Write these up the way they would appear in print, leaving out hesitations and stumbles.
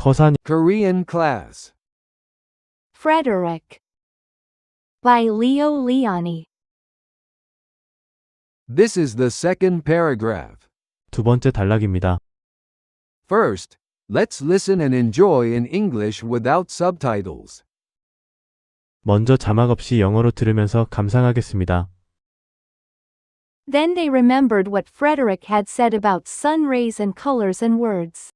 서산 Korean class. Frederick. By Leo Liani. This is the second paragraph. 두 번째 단락입니다. First, let's listen and enjoy in English without subtitles. 먼저 자막 없이 영어로 들으면서 감상하겠습니다. Then they remembered what Frederick had said about sun rays and colors and words.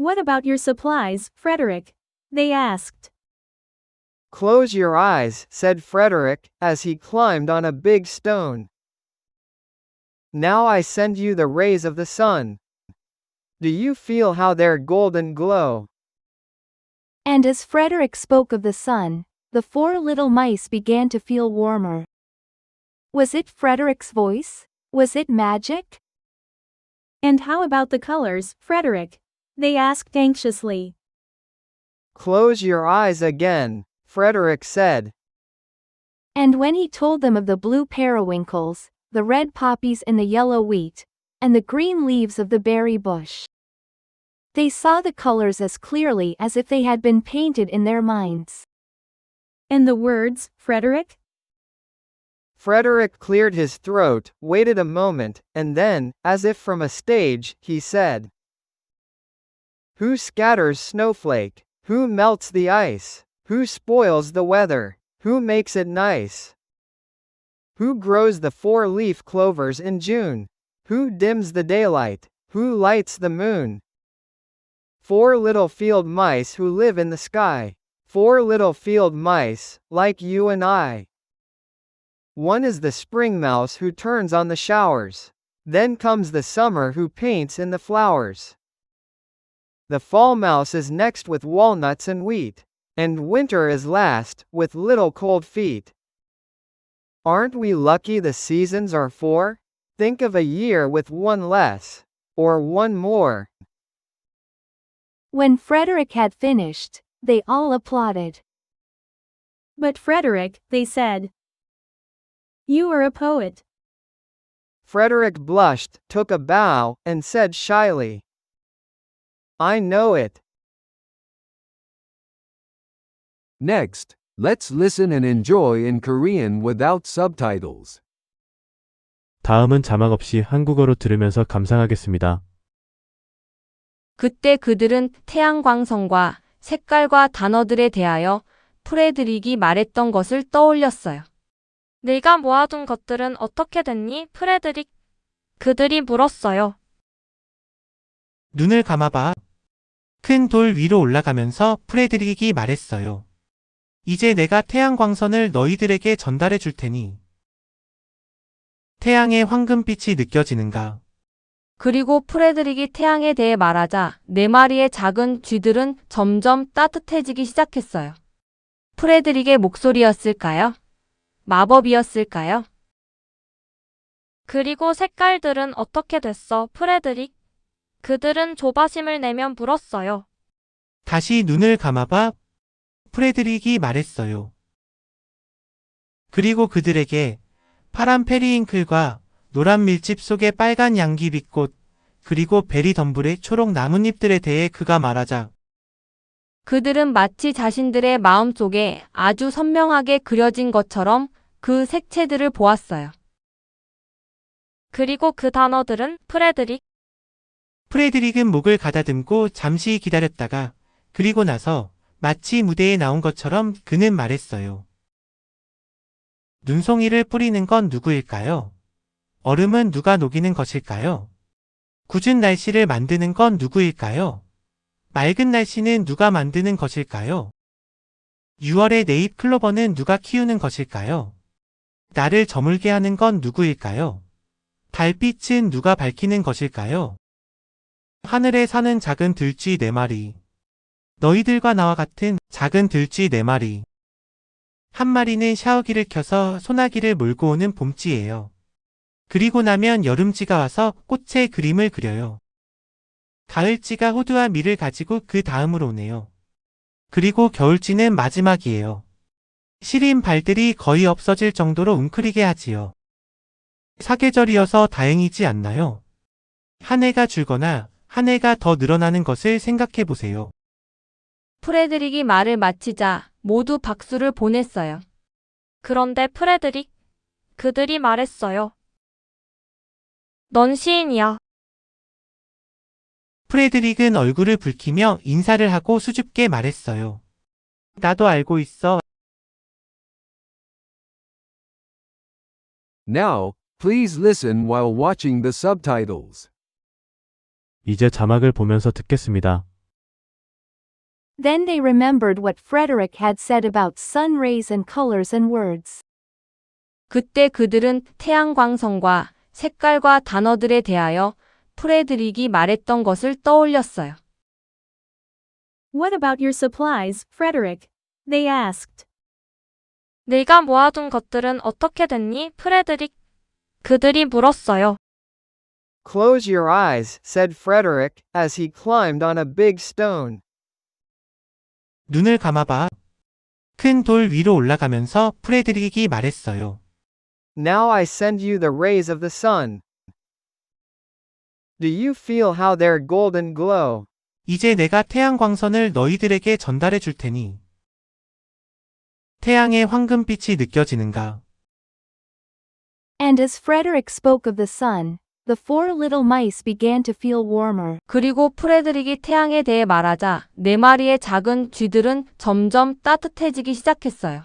What about your supplies, Frederick? They asked. Close your eyes, said Frederick, as he climbed on a big stone. Now I send you the rays of the sun. Do you feel how their golden glow? And as Frederick spoke of the sun, the four little mice began to feel warmer. Was it Frederick's voice? Was it magic? And how about the colors, Frederick? They asked anxiously. Close your eyes again, Frederick said. And when he told them of the blue periwinkles, the red poppies and the yellow wheat, and the green leaves of the berry bush, they saw the colors as clearly as if they had been painted in their minds. And the words, Frederick? Frederick cleared his throat, waited a moment, and then, as if from a stage, he said, Who scatters snowflake? Who melts the ice? Who spoils the weather? Who makes it nice? Who grows the four-leaf clovers in June? Who dims the daylight? Who lights the moon? 4 little field mice who live in the sky. 4 little field mice, like you and I. One is the spring mouse who turns on the showers. Then comes the summer who paints in the flowers. The fall mouse is next with walnuts and wheat. And winter is last, with little cold feet. Aren't we lucky the seasons are 4? Think of a year with 1 less. Or 1 more. When Frederick had finished, they all applauded. But Frederick, they said. You are a poet. Frederick blushed, took a bow, and said shyly, I know it. Next, let's listen and enjoy in Korean without subtitles. 다음은 자막 없이 한국어로 들으면서 감상하겠습니다. 그때 그들은 태양광선과 색깔과 단어들에 대하여 프레드릭이 말했던 것을 떠올렸어요. 네가 모아둔 것들은 어떻게 됐니, 프레드릭? 그들이 물었어요. 눈을 감아봐. 큰 돌 위로 올라가면서 프레드릭이 말했어요. 이제 내가 태양광선을 너희들에게 전달해 줄 테니. 태양의 황금빛이 느껴지는가? 그리고 프레드릭이 태양에 대해 말하자 4마리의 작은 쥐들은 점점 따뜻해지기 시작했어요. 프레드릭의 목소리였을까요? 마법이었을까요? 그리고 색깔들은 어떻게 됐어, 프레드릭? 그들은 조바심을 내며 물었어요. 다시 눈을 감아봐. 프레드릭이 말했어요. 그리고 그들에게 파란 페리잉클과 노란 밀집 속의 빨간 양귀비꽃, 그리고 베리 덤불의 초록 나뭇잎들에 대해 그가 말하자. 그들은 마치 자신들의 마음속에 아주 선명하게 그려진 것처럼 그 색채들을 보았어요. 그리고 그 단어들은 프레드릭은 목을 가다듬고 잠시 기다렸다가 그리고 나서 마치 무대에 나온 것처럼 그는 말했어요. 눈송이를 뿌리는 건 누구일까요? 얼음은 누가 녹이는 것일까요? 궂은 날씨를 만드는 건 누구일까요? 맑은 날씨는 누가 만드는 것일까요? 6월의 네잎 클로버는 누가 키우는 것일까요? 나를 저물게 하는 건 누구일까요? 달빛은 누가 밝히는 것일까요? 하늘에 사는 작은 들쥐 4마리. 너희들과 나와 같은 작은 들쥐 4마리. 한 마리는 샤워기를 켜서 소나기를 몰고 오는 봄쥐예요. 그리고 나면 여름쥐가 와서 꽃에 그림을 그려요. 가을쥐가 호두와 밀을 가지고 그 다음으로 오네요. 그리고 겨울쥐는 마지막이에요. 시린 발들이 거의 없어질 정도로 웅크리게 하지요. 사계절이어서 다행이지 않나요? 한 해가 줄거나 한 해가 더 늘어나는 것을 생각해 보세요. 프레드릭이 말을 마치자 모두 박수를 보냈어요. 그런데 프레드릭, 그들이 말했어요. 넌 시인이야. 프레드릭은 얼굴을 붉히며 인사를 하고 수줍게 말했어요. 나도 알고 있어. Now, please listen while watching the subtitles. 이제 자막을 보면서 듣겠습니다. Then they remembered what Frederick had said about sun rays and colors and words. 그때 그들은 태양광선과 색깔과 단어들에 대하여 프레드릭이 말했던 것을 떠올렸어요. What about your supplies, Frederick? They asked. 네가 모아둔 것들은 어떻게 됐니, 프레드릭? 그들이 물었어요. Close your eyes, said Frederick, as he climbed on a big stone. 눈을 감아봐. 큰 돌 위로 올라가면서 프레드릭이 말했어요. Now I send you the rays of the sun. Do you feel how their golden glow? 이제 내가 태양광선을 너희들에게 전달해 줄 테니. 태양의 황금빛이 느껴지는가? And as Frederick spoke of the sun, the four little mice began to feel warmer. 그리고 프레드릭이 태양에 대해 말하자 4마리의 작은 쥐들은 점점 따뜻해지기 시작했어요.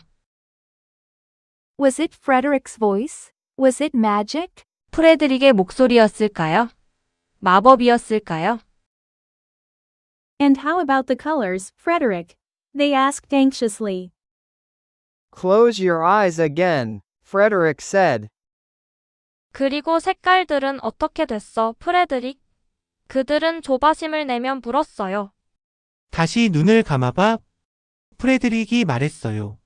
Was it Frederick's voice? Was it magic? 프레드릭의 목소리였을까요? 마법이었을까요? And how about the colors, Frederick? They asked anxiously. Close your eyes again, Frederick said. 그리고 색깔들은 어떻게 됐어, 프레드릭? 그들은 조바심을 내며 물었어요. 다시 눈을 감아봐. 프레드릭이 말했어요.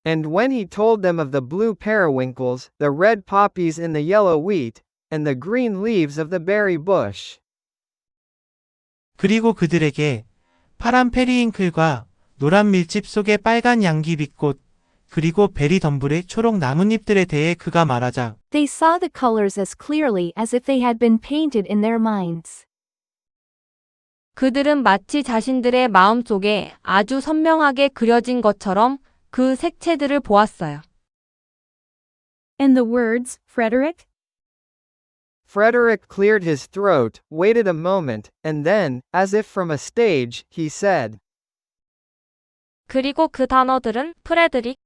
And when he told them of the blue periwinkles, the red poppies in the yellow wheat, and the green leaves of the berry bush. 그리고 그들에게 파란 페리잉클과 노란 밀집 속의 빨간 양귀비꽃, 그리고 베리 덤불의 초록 나뭇잎들에 대해 그가 말하자 They saw the colors as clearly as if they had been painted in their minds. 그들은 마치 자신들의 마음속에 아주 선명하게 그려진 것처럼 그 색채들을 보았어요. And the words, Frederick? Frederick cleared his throat, waited a moment, and then, as if from a stage, he said. 그리고 그 단어들은 프레드릭,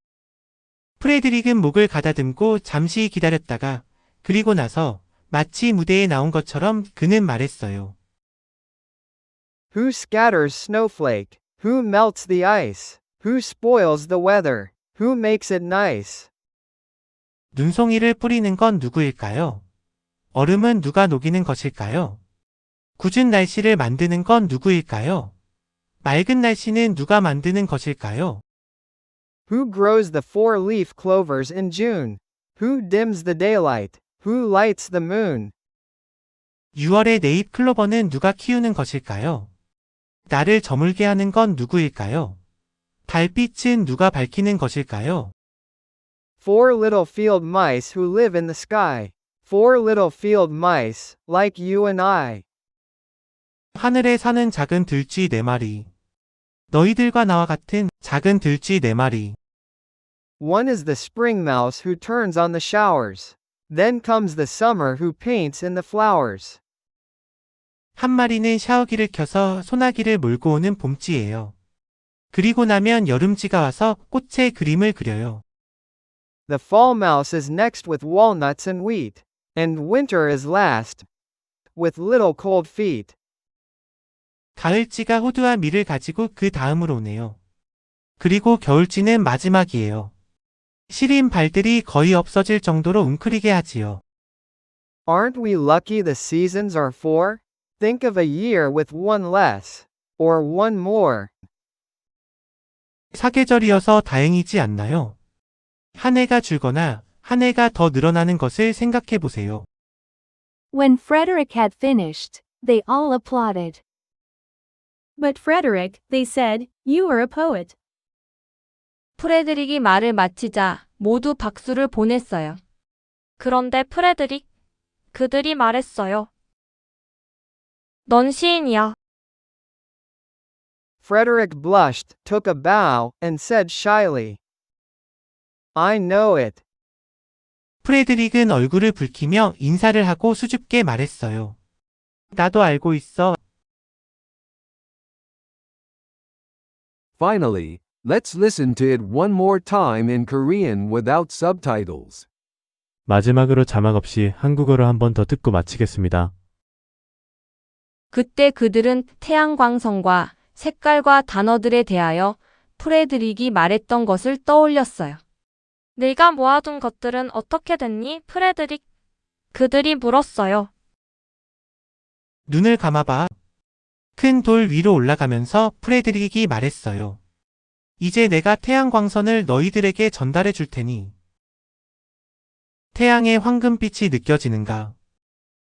프레드릭은 목을 가다듬고 잠시 기다렸다가 그리고 나서 마치 무대에 나온 것처럼 그는 말했어요. Who scatters snowflake? Who melts the ice? Who spoils the weather? Who makes it nice? 눈송이를 뿌리는 건 누구일까요? 얼음은 누가 녹이는 것일까요? 궂은 날씨를 만드는 건 누구일까요? 맑은 날씨는 누가 만드는 것일까요? Who grows the four-leaf clovers in June? Who dims the daylight? Who lights the moon? 6월의 네잎 클로버는 누가 키우는 것일까요? 나를 저물게 하는 건 누구일까요? 달빛은 누가 밝히는 것일까요? Four little field mice who live in the sky. Four little field mice, like you and I. 하늘에 사는 작은 들쥐 4마리. 너희들과 나와 같은 작은 들쥐 4마리. One is the spring mouse who turns on the showers. Then comes the summer who paints in the flowers. 한 마리는 샤워기를 켜서 소나기를 몰고 오는 봄쥐예요. 그리고 나면 여름쥐가 와서 꽃에 그림을 그려요. The fall mouse is next with walnuts and wheat. And winter is last, with little cold feet. 가을쥐가 호두와 밀을 가지고 그 다음으로 오네요. 그리고 겨울쥐는 마지막이에요. 시린 발들이 거의 없어질 정도로 웅크리게 하지요. Aren't we lucky the seasons are four? Think of a year with one less, or one more. 사계절이어서 다행이지 않나요? 한 해가 줄거나 한 해가 더 늘어나는 것을 생각해 보세요. When Frederick had finished, they all applauded. But Frederick, they said, you are a poet. 프레드릭이 말을 마치자 모두 박수를 보냈어요. 그런데 프레드릭, 그들이 말했어요. 넌 시인이야. Frederick blushed, took a bow, and said shyly, I know it. 프레드릭은 얼굴을 붉히며 인사를 하고 수줍게 말했어요. 나도 알고 있어. Finally, let's listen to it one more time in Korean without subtitles. 마지막으로 자막 없이 한국어로 한 번 더 듣고 마치겠습니다. 그때 그들은 태양광선과 색깔과 단어들에 대하여 프레드릭이 말했던 것을 떠올렸어요. 네가 모아둔 것들은 어떻게 됐니, 프레드릭? 그들이 물었어요. 눈을 감아봐. 큰 돌 위로 올라가면서 프레드릭이 말했어요. 이제 내가 태양광선을 너희들에게 전달해 줄 테니. 태양의 황금빛이 느껴지는가?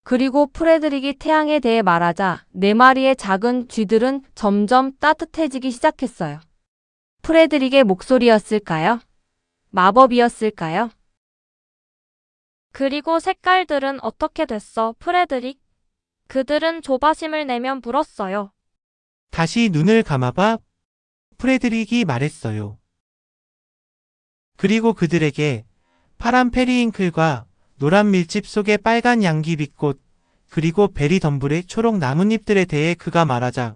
그리고 프레드릭이 태양에 대해 말하자 4마리의 작은 쥐들은 점점 따뜻해지기 시작했어요. 프레드릭의 목소리였을까요? 마법이었을까요? 그리고 색깔들은 어떻게 됐어, 프레드릭? 그들은 조바심을 내며 물었어요. 다시 눈을 감아봐. 프레드릭이 말했어요. 그리고 그들에게 파란 페리잉클과 노란 밀집 속의 빨간 양귀비꽃, 그리고 베리 덤불의 초록 나뭇잎들에 대해 그가 말하자.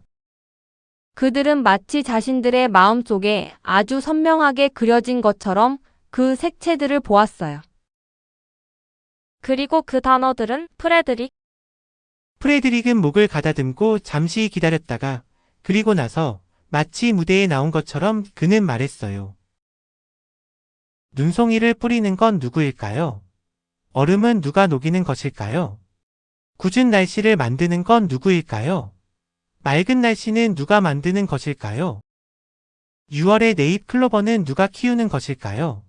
그들은 마치 자신들의 마음속에 아주 선명하게 그려진 것처럼 그 색채들을 보았어요. 그리고 그 단어들은, 프레드릭? 프레드릭은 목을 가다듬고 잠시 기다렸다가 그리고 나서 마치 무대에 나온 것처럼 그는 말했어요. 눈송이를 뿌리는 건 누구일까요? 얼음은 누가 녹이는 것일까요? 궂은 날씨를 만드는 건 누구일까요? 맑은 날씨는 누가 만드는 것일까요? 6월의 네잎 클로버는 누가 키우는 것일까요?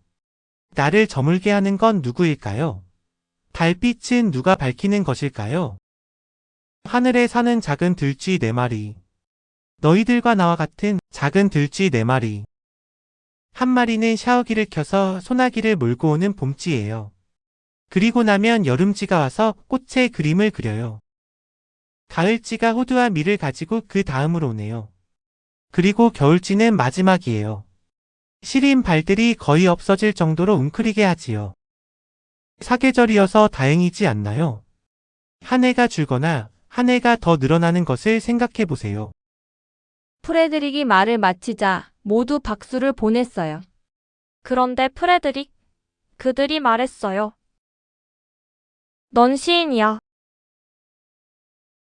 나를 저물게 하는 건 누구일까요? 달빛은 누가 밝히는 것일까요? 하늘에 사는 작은 들쥐 4마리. 너희들과 나와 같은 작은 들쥐 4마리. 한 마리는 샤워기를 켜서 소나기를 몰고 오는 봄쥐예요. 그리고 나면 여름쥐가 와서 꽃에 그림을 그려요. 가을쥐가 호두와 밀을 가지고 그 다음으로 오네요. 그리고 겨울쥐는 마지막이에요. 시린 발들이 거의 없어질 정도로 웅크리게 하지요. 사계절이어서 다행이지 않나요? 한 해가 줄거나 한 해가 더 늘어나는 것을 생각해 보세요. 프레드릭이 말을 마치자 모두 박수를 보냈어요. 그런데 프레드릭? 그들이 말했어요. 넌 시인이야.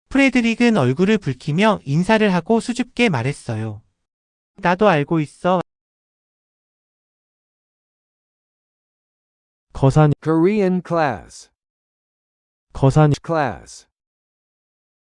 프레드릭은 얼굴을 붉히며 인사를 하고 수줍게 말했어요. 나도 알고 있어. 거산 Korean class. 거산 Class.